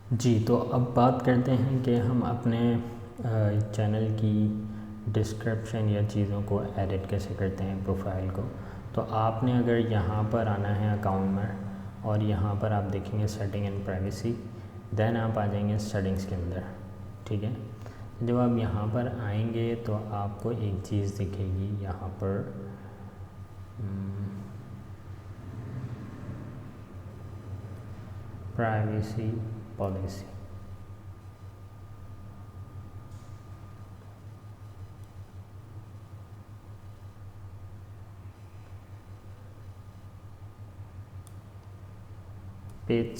जी, तो अब बात करते हैं कि हम अपने चैनल की डिस्क्रिप्शन या चीज़ों को एडिट कैसे करते हैं प्रोफाइल को। तो आपने अगर यहाँ पर आना है अकाउंट में और यहाँ पर आप देखेंगे सेटिंग एंड प्राइवेसी, देन आप आ जाएंगे सेटिंग्स के अंदर। ठीक है, जब आप यहाँ पर आएंगे तो आपको एक चीज़ दिखेगी यहाँ पर प्राइवेसी पॉलिसी। पेज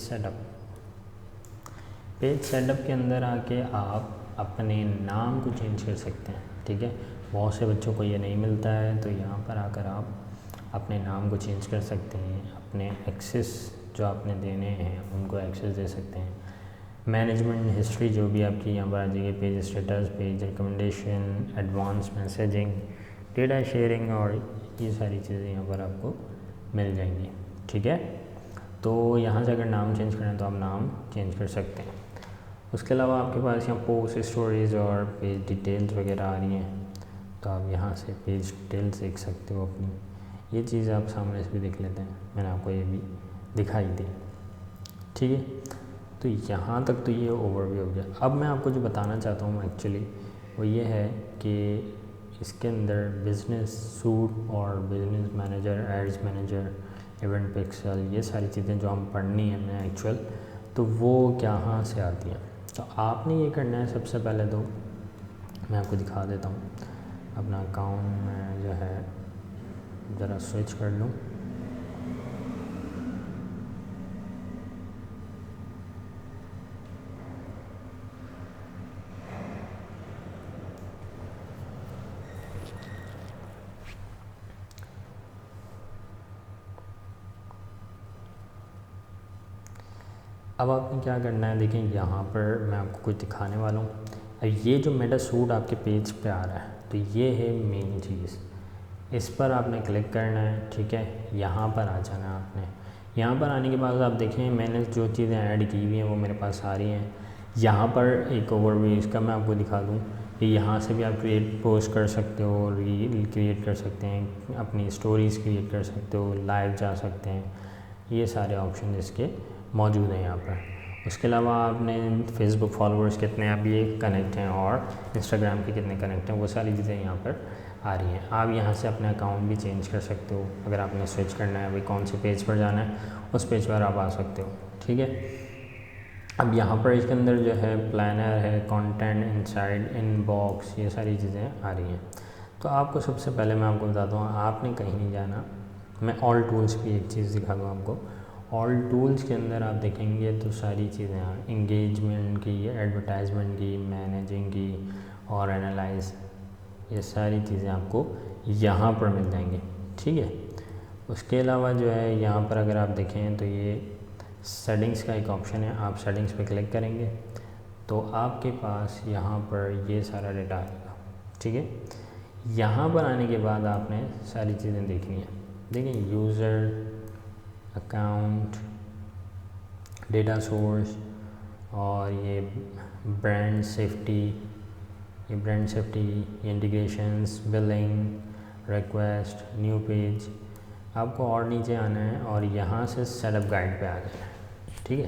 सेटअप के अंदर आके आप अपने नाम को चेंज कर सकते हैं। ठीक है, बहुत से बच्चों को ये नहीं मिलता है, तो यहाँ पर आकर आप अपने नाम को चेंज कर सकते हैं। अपने एक्सेस जो आपने देने हैं उनको एक्सेस दे सकते हैं। मैनेजमेंट हिस्ट्री जो भी आपकी यहाँ पर आ जाएगी, page status, page recommendation, advance messaging, data sharing और ये सारी चीज़ें यहाँ पर आपको मिल जाएंगी। ठीक है, तो यहाँ से अगर नाम चेंज करें तो आप नाम चेंज कर सकते हैं। उसके अलावा आपके पास यहाँ पोस्ट स्टोरीज और पेज डिटेल्स वगैरह आ रही हैं, तो आप यहाँ से पेज डिटेल्स देख सकते हो अपनी। ये चीज़ आप सामने से भी देख लेते हैं, मैंने आपको ये भी दिखाई दी। ठीक है, तो यहाँ तक तो ये ओवरव्यू हो गया। अब मैं आपको जो बताना चाहता हूँ एक्चुअली वो ये है कि इसके अंदर बिज़नेस सूट और business manager, ads manager, event pixel, ये सारी चीज़ें जो हम पढ़नी है हमें एक्चुअल, तो वो कहाँ से आती हैं। तो आपने ये करना है, सबसे पहले तो मैं आपको दिखा देता हूँ। अपना अकाउंट में जो है ज़रा स्विच कर लूँ। अब आपने क्या करना है, देखें यहाँ पर मैं आपको कुछ दिखाने वाला हूँ। अब ये जो मेरा सूट आपके पेज पे आ रहा है, तो ये है मेन चीज़, इस पर आपने क्लिक करना है। ठीक है, यहाँ पर आ जाना है आपने। यहाँ पर आने के बाद आप देखें मैंने जो चीज़ें ऐड की हुई हैं वो मेरे पास आ रही हैं। यहाँ पर एक ओवरव्यू इसका मैं आपको दिखा दूँ कि यहाँ से भी आप क्रिएट पोस्ट कर सकते हो, रील क्रिएट कर सकते हैं, अपनी स्टोरीज़ क्रिएट कर सकते हो, लाइव जा सकते हैं। ये सारे ऑप्शन इसके मौजूद हैं यहाँ पर। उसके अलावा आपने फेसबुक फॉलोअर्स कितने अभी कनेक्ट हैं और इंस्टाग्राम के कितने कनेक्ट हैं, वो सारी चीज़ें यहाँ पर आ रही हैं। आप यहाँ से अपना अकाउंट भी चेंज कर सकते हो। अगर आपने स्विच करना है, अभी कौन से पेज पर जाना है उस पेज पर आप आ सकते हो। ठीक है, अब यहाँ पर इसके अंदर जो है प्लानर है, कंटेंट, इनसाइड, इनबॉक्स, ये सारी चीज़ें आ रही हैं। तो आपको सबसे पहले मैं आपको बताता हूँ, आपने कहीं नहीं जाना। मैं ऑल टूल्स की एक चीज़ दिखा दूँ आपको। ऑल टूल्स के अंदर आप देखेंगे तो सारी चीज़ें इंगेजमेंट की, एडवर्टाइजमेंट की, मैनेजिंग की और एनालाइज, ये सारी चीज़ें आपको यहाँ पर मिल जाएंगी। ठीक है, उसके अलावा जो है यहाँ पर अगर आप देखें तो ये सेटिंग्स का एक ऑप्शन है। आप सेटिंग्स पे क्लिक करेंगे तो आपके पास यहाँ पर ये सारा डेटा आएगा। ठीक है, यहाँ पर आने के बाद आपने सारी चीज़ें देखनी है। देखिए यूज़र, अकाउंट, डेटा सोर्स और ये ब्रांड सेफ्टी, ये brand safety, integrations, billing, request, new page. आपको और नीचे आना है और यहाँ से सेटअप गाइड पे आ जाना है। ठीक है,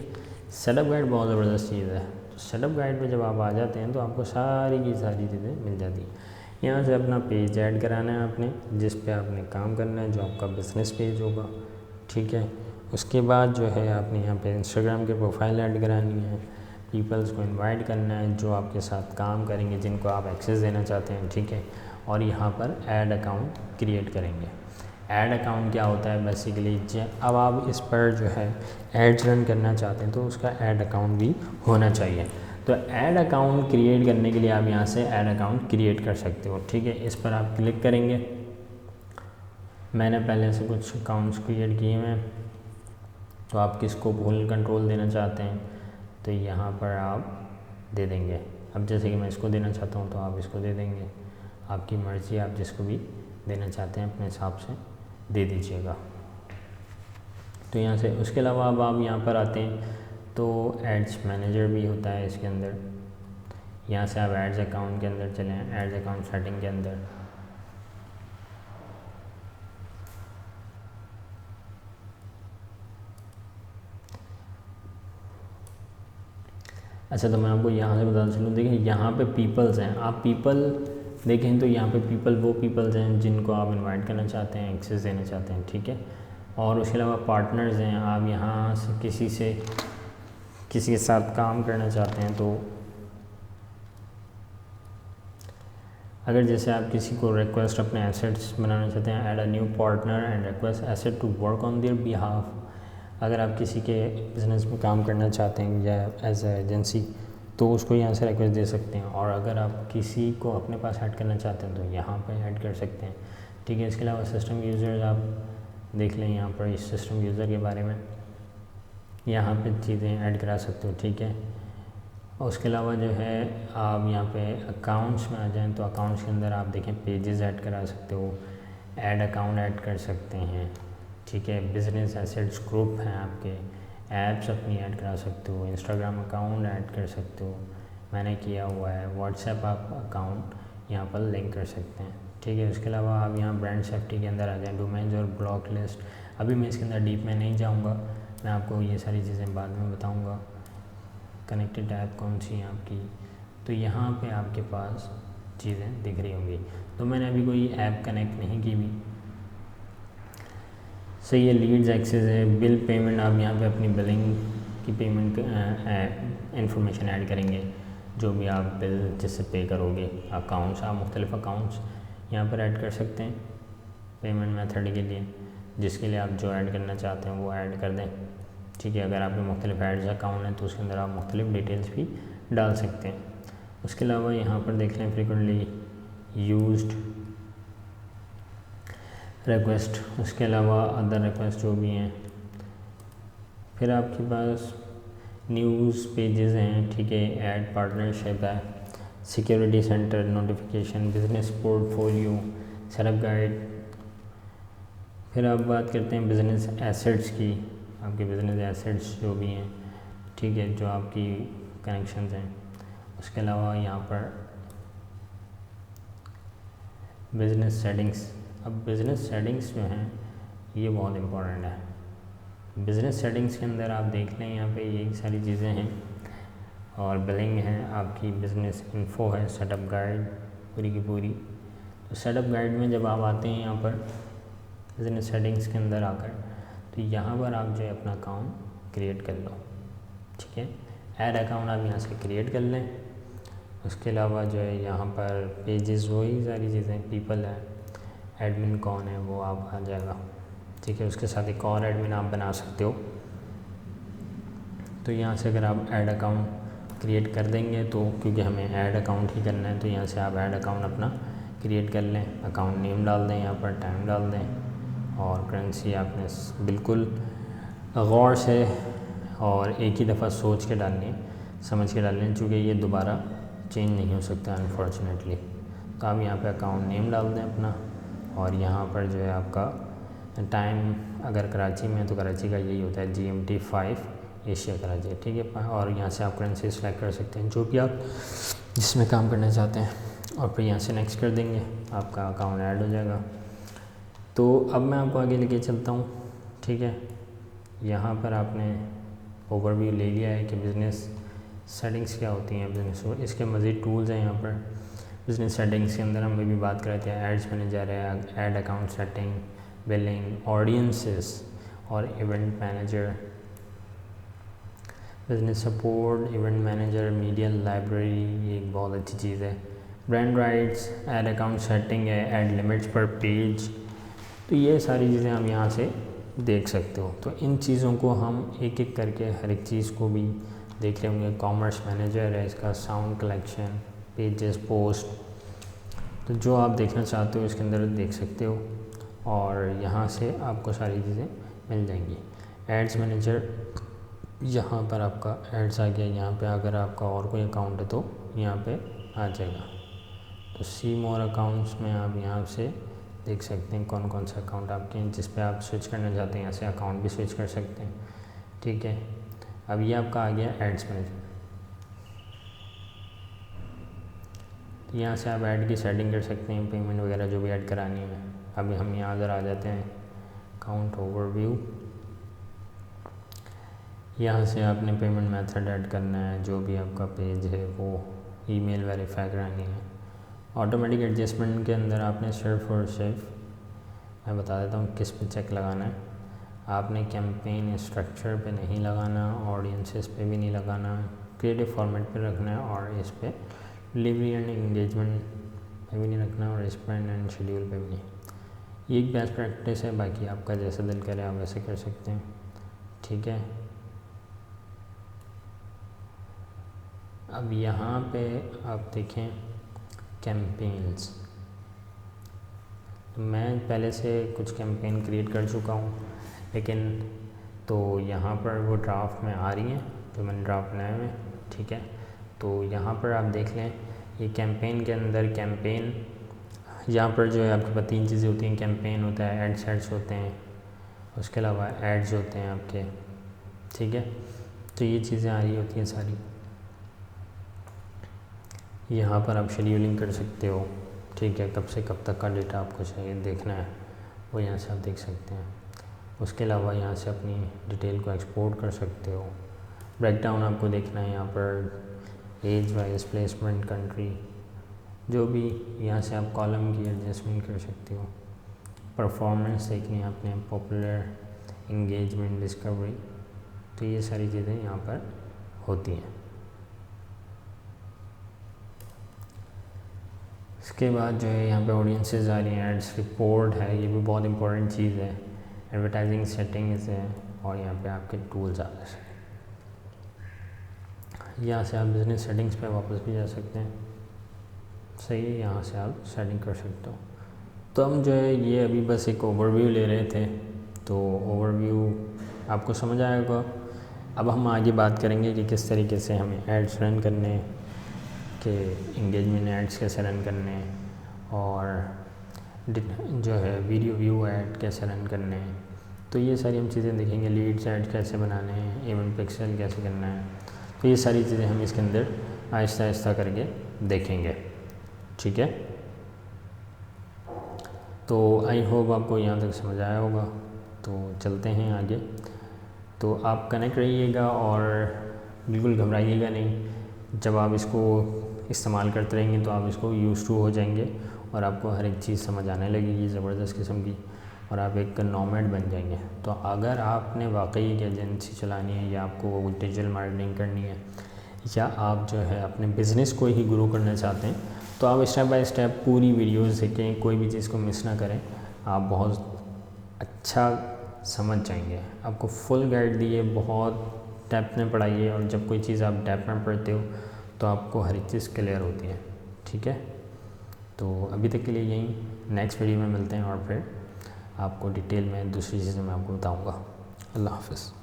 सेटअप गाइड बहुत ज़बरदस्त चीज़ है। तो सेटअप गाइड पे जब आप आ जाते हैं तो आपको सारी की सारी चीज़ें मिल जाती हैं। यहाँ से अपना पेज ऐड कराना है आपने, जिस पे आपने काम करना है, जो आपका बिज़नेस पेज होगा। ठीक है, उसके बाद जो है आपने यहाँ पे इंस्टाग्राम के प्रोफाइल ऐड करानी है, पीपल्स को इनवाइट करना है जो आपके साथ काम करेंगे, जिनको आप एक्सेस देना चाहते हैं। ठीक है, और यहाँ पर ऐड अकाउंट क्रिएट करेंगे। ऐड अकाउंट क्या होता है बेसिकली, अब आप इस पर जो है एड्स रन करना चाहते हैं तो उसका ऐड अकाउंट भी होना चाहिए। तो ऐड अकाउंट क्रिएट करने के लिए आप यहाँ से ऐड अकाउंट क्रिएट कर सकते हो। ठीक है, इस पर आप क्लिक करेंगे। मैंने पहले से कुछ अकाउंट्स क्रिएट किए हैं, तो आप किसको फुल कंट्रोल देना चाहते हैं तो यहाँ पर आप दे देंगे। अब जैसे कि मैं इसको देना चाहता हूँ तो आप इसको दे देंगे, आपकी मर्ज़ी, आप जिसको भी देना चाहते हैं अपने हिसाब से दे दीजिएगा। तो यहाँ से उसके अलावा अब आप यहाँ पर आते हैं तो एड्स मैनेजर भी होता है इसके अंदर। यहाँ से आप एड्स अकाउंट के अंदर चलें, एड्स अकाउंट सेटिंग के अंदर। अच्छा, तो मैं आपको यहाँ से बताना चलूँ, देखिए यहाँ पे पीपल्स हैं, आप पीपल देखें तो यहाँ पे पीपल वो पीपल्स हैं जिनको आप इनवाइट करना चाहते हैं, एक्सेस देना चाहते हैं, ठीक है। और उसके अलावा पार्टनर्स हैं, आप यहाँ से किसी के साथ काम करना चाहते हैं, तो अगर जैसे आप किसी को रिक्वेस्ट अपने एसेट्स बनाना चाहते हैं, add a new partner and request asset to work on their behalf. अगर आप किसी के बिज़नेस में काम करना चाहते हैं या एज ए एजेंसी, तो उसको यहाँ से रिक्वेस्ट दे सकते हैं। और अगर आप किसी को अपने पास ऐड करना चाहते हैं तो यहाँ पे ऐड कर सकते हैं, ठीक है। इसके अलावा सिस्टम यूज़र्स आप देख लें यहाँ पर, इस सिस्टम यूज़र के बारे में यहाँ पे चीज़ें ऐड करा सकते हो, ठीक है। और उसके अलावा जो है आप यहाँ पे अकाउंट्स में आ जाएं तो अकाउंट्स के अंदर आप देखें पेजेस ऐड करा सकते हो, ऐड अकाउंट ऐड कर सकते हैं, ठीक है। बिज़नेस एसेट्स ग्रुप हैं आपके, ऐप्स अपनी ऐड करा सकते हो, इंस्टाग्राम अकाउंट ऐड कर सकते हो, मैंने किया हुआ है। व्हाट्सएप आप अकाउंट यहाँ पर लिंक कर सकते हैं, ठीक है। उसके अलावा आप यहाँ ब्रांड सेफ्टी के अंदर आ जाएँ, डोमेन्स और ब्लॉक लिस्ट। अभी मैं इसके अंदर डीप में नहीं जाऊँगा, मैं आपको ये सारी चीज़ें बाद में बताऊँगा। कनेक्टेड ऐप कौन सी है आपकी, तो यहाँ पे आपके पास चीज़ें दिख रही होंगी। तो मैंने अभी कोई ऐप कनेक्ट नहीं की भी, सही है। लीड्स एक्सेस है, बिल पेमेंट, आप यहाँ पे अपनी बिलिंग की पेमेंट इंफॉर्मेशन ऐड करेंगे, जो भी आप बिल जिससे पे करोगे। अकाउंट्स, आप मुख्तलिफ अकाउंट्स यहाँ पर ऐड कर सकते हैं पेमेंट मेथड के लिए, जिसके लिए आप जो ऐड करना चाहते हैं वो ऐड कर दें, ठीक है। अगर आपके मुख्तलिफ एड्स अकाउंट हैं तो उसके अंदर आप मुख्तलिफ डिटेल्स भी डाल सकते हैं। उसके अलावा यहाँ पर देख लें फ्रीक्वेंटली यूज्ड रिक्वेस्ट, उसके अलावा अदर रिक्वेस्ट जो भी हैं। फिर आपके पास न्यूज़ पेजेस हैं, ठीक है। ऐड पार्टनरशिप है, security centre, notification, business portfolio, setup guide. फिर आप बात करते हैं बिज़नेस एसेट्स की, आपके बिज़नेस एसेट्स जो भी हैं, ठीक है, जो आपकी कनेक्शंस हैं। उसके अलावा यहाँ पर बिज़नेस सेटिंग्स। अब बिज़नेस सेटिंग्स जो हैं ये बहुत इम्पोर्टेंट है। बिज़नेस सेटिंग्स के अंदर आप देख लें यहाँ पे यही सारी चीज़ें हैं, और बिलिंग है, आपकी बिज़नेस इन्फो है, सेटअप गाइड पूरी की पूरी। तो सेटअप गाइड में जब आप आते हैं यहाँ पर बिज़नेस सेटिंग्स के अंदर आकर, तो यहाँ पर आप जो है अपना अकाउंट क्रिएट कर लो, ठीक है। ऐड अकाउंट आप यहाँ से क्रिएट कर लें। उसके अलावा जो है यहाँ पर पेजेस, वही सारी चीज़ें, पीपल है, एडमिन कौन है वो आप आ जाएगा, ठीक है। उसके साथ एक और एडमिन आप बना सकते हो। तो यहाँ से अगर आप ऐड अकाउंट क्रिएट कर देंगे, तो क्योंकि हमें ऐड अकाउंट ही करना है, तो यहाँ से आप ऐड अकाउंट अपना क्रिएट कर लें, अकाउंट नेम डाल दें, यहाँ पर टाइम डाल दें, और करेंसी आपने बिल्कुल गौर से और एक ही दफ़ा सोच के डालनी है, समझ के डालनी है, चूँकि ये दोबारा चेंज नहीं हो सकता अनफॉर्चुनेटली। तो आप यहाँ पे अकाउंट नेम डाल दें अपना, और यहाँ पर जो है आपका टाइम, अगर कराची में है तो कराची का यही होता है GMT 5 एशिया कराची, ठीक है। और यहाँ से आप करेंसी सेलेक्ट कर सकते हैं जो भी आप जिसमें काम करना चाहते हैं, और फिर यहाँ से नेक्स्ट कर देंगे, आपका अकाउंट ऐड हो जाएगा। तो अब मैं आपको आगे लेके चलता हूँ, ठीक है। यहाँ पर आपने ओवरव्यू ले लिया है कि बिज़नेस सेटिंग्स क्या होती हैं बिज़नेस, और इसके मज़ीद टूल्स हैं यहाँ पर। बिज़नेस सेटिंग्स के अंदर हम अभी बात कर रहे थे, एड्स मैनेजर है, ad account setting, billing, audiences और event manager, business support, event manager, media library, ये एक बहुत अच्छी चीज़ है। Brand rights, ad account setting है, ऐड लिमिट्स पर पेज। तो ये सारी चीज़ें हम यहाँ से देख सकते हो। तो इन चीज़ों को हम एक एक करके हर एक चीज़ को भी देख रहे होंगे। कॉमर्स मैनेजर है, इसका साउंड कलेक्शन, पेजेस, पोस्ट, तो जो आप देखना चाहते हो इसके अंदर देख सकते हो, और यहाँ से आपको सारी चीज़ें मिल जाएंगी। एड्स मैनेजर, यहाँ पर आपका एड्स आ गया, यहाँ पे अगर आपका और कोई अकाउंट है तो यहाँ पे आ जाएगा। तो सी मोर अकाउंट्स में आप यहाँ से देख सकते हैं कौन कौन से अकाउंट आपके हैं जिस पे आप स्विच करना चाहते हैं, यहाँ से अकाउंट भी स्विच कर सकते हैं, ठीक है। अब ये आपका आ गया एड्स मैनेजमेंट। तो यहाँ से आप ऐड की सेटिंग कर सकते हैं, पेमेंट वगैरह जो भी ऐड करानी है। अभी हम यहाँ अगर आ जाते हैं अकाउंट ओवरव्यू, यहाँ से आपने पेमेंट मेथड ऐड करना है, जो भी आपका पेज है वो ईमेल वेरीफाई करानी है। ऑटोमेटिक एडजस्टमेंट के अंदर आपने सिर्फ और सिर्फ मैं बता देता हूँ किस पे चेक लगाना है। आपने कैंपेन स्ट्रक्चर पे नहीं लगाना, ऑडियंसेस पे भी नहीं लगाना, क्रिएटिव फॉर्मेट पे रखना है, और इस पे डिलीवरी एंड एंगेजमेंट पे भी नहीं रखना, और स्पेंड एंड शेड्यूल पे भी नहीं। ये एक बेस्ट प्रैक्टिस है, बाकी आपका जैसा दिल करे आप वैसे कर सकते हैं, ठीक है। अब यहाँ पे आप देखें कैंपेन्स, मैं पहले से कुछ कैंपेन क्रिएट कर चुका हूँ, लेकिन तो यहाँ पर वो ड्राफ्ट में आ रही हैं जो मैंने ड्राफ्ट बनाए हुए, ठीक है। तो यहाँ पर आप देख लें, ये कैंपेन के अंदर कैंपेन, यहाँ पर जो है आपके पास 3 चीज़ें होती हैं। कैंपेन होता है, एड्स होते हैं, उसके अलावा एड्स होते हैं आपके, ठीक है। तो ये चीज़ें आ रही होती हैं सारी। यहाँ पर आप शेड्यूलिंग कर सकते हो, ठीक है, कब से कब तक का डेटा आपको चाहिए देखना है वो यहाँ से आप देख सकते हैं। उसके अलावा यहाँ से अपनी डिटेल को एक्सपोर्ट कर सकते हो। ब्रेकडाउन आपको देखना है यहाँ पर एज वाइज, प्लेसमेंट, कंट्री, जो भी, यहाँ से आप कॉलम की एडजस्टमेंट कर सकते हो। परफॉर्मेंस देखनी है आपने, पॉपुलर, इंगेजमेंट, डिस्कवरी, तो ये सारी चीज़ें यहाँ पर होती हैं। इसके बाद जो है यहाँ पे ऑडियंसेस आ रही हैं, एड्स रिपोर्ट है, ये भी बहुत इंपॉर्टेंट चीज़ है, एडवर्टाइजिंग सेटिंग्स है, और यहाँ पे आपके टूल्स आ रहे हैं। यहाँ से आप बिज़नेस सेटिंग्स पे वापस भी जा सकते हैं, सही है, यहाँ से आप सेटिंग कर सकते हो। तो हम जो है ये अभी बस एक ओवरव्यू ले रहे थे, तो ओवरव्यू आपको समझ आएगा। अब हम आगे बात करेंगे कि किस तरीके से हमें एड्स रन करने, कि इंगेजमेंट एड्स कैसे रन करने, और जो है वीडियो व्यू ऐड कैसे रन करने। तो ये सारी हम चीज़ें देखेंगे। लीड्स ऐड कैसे बनाने हैं, इवेंट पिक्सल कैसे करना है, तो ये सारी चीज़ें हम इसके अंदर आहिस्ता आहिस्ता करके देखेंगे, ठीक है। तो आई होप आपको यहाँ तक समझ आया होगा। तो चलते हैं आगे। तो आप कनेक्ट रहिएगा और बिल्कुल घबराइएगा नहीं। जब आप इसको इस्तेमाल करते रहेंगे तो आप इसको यूज़ टू हो जाएंगे और आपको हर एक चीज़ समझ आने लगेगी ज़बरदस्त किस्म की, और आप एक नॉमेड बन जाएंगे। तो अगर आपने वाकई एक एजेंसी चलानी है, या आपको डिजिटल मार्केटिंग करनी है, या आप जो है अपने बिज़नेस को ही ग्रो करना चाहते हैं, तो आप स्टेप बाय स्टेप पूरी वीडियोस देखें, कोई भी चीज़ को मिस ना करें। आप बहुत अच्छा समझ जाएंगे। आपको फुल गाइड दिए, बहुत डेप्थ में पढ़ाइए, और जब कोई चीज़ आप डेप्थ में पढ़ते हो तो आपको हर एक चीज़ क्लियर होती है, ठीक है। तो अभी तक के लिए यही, नेक्स्ट वीडियो में मिलते हैं, और फिर आपको डिटेल में दूसरी चीज़ें मैं आपको बताऊँगा। अल्लाह हाफ़िज़।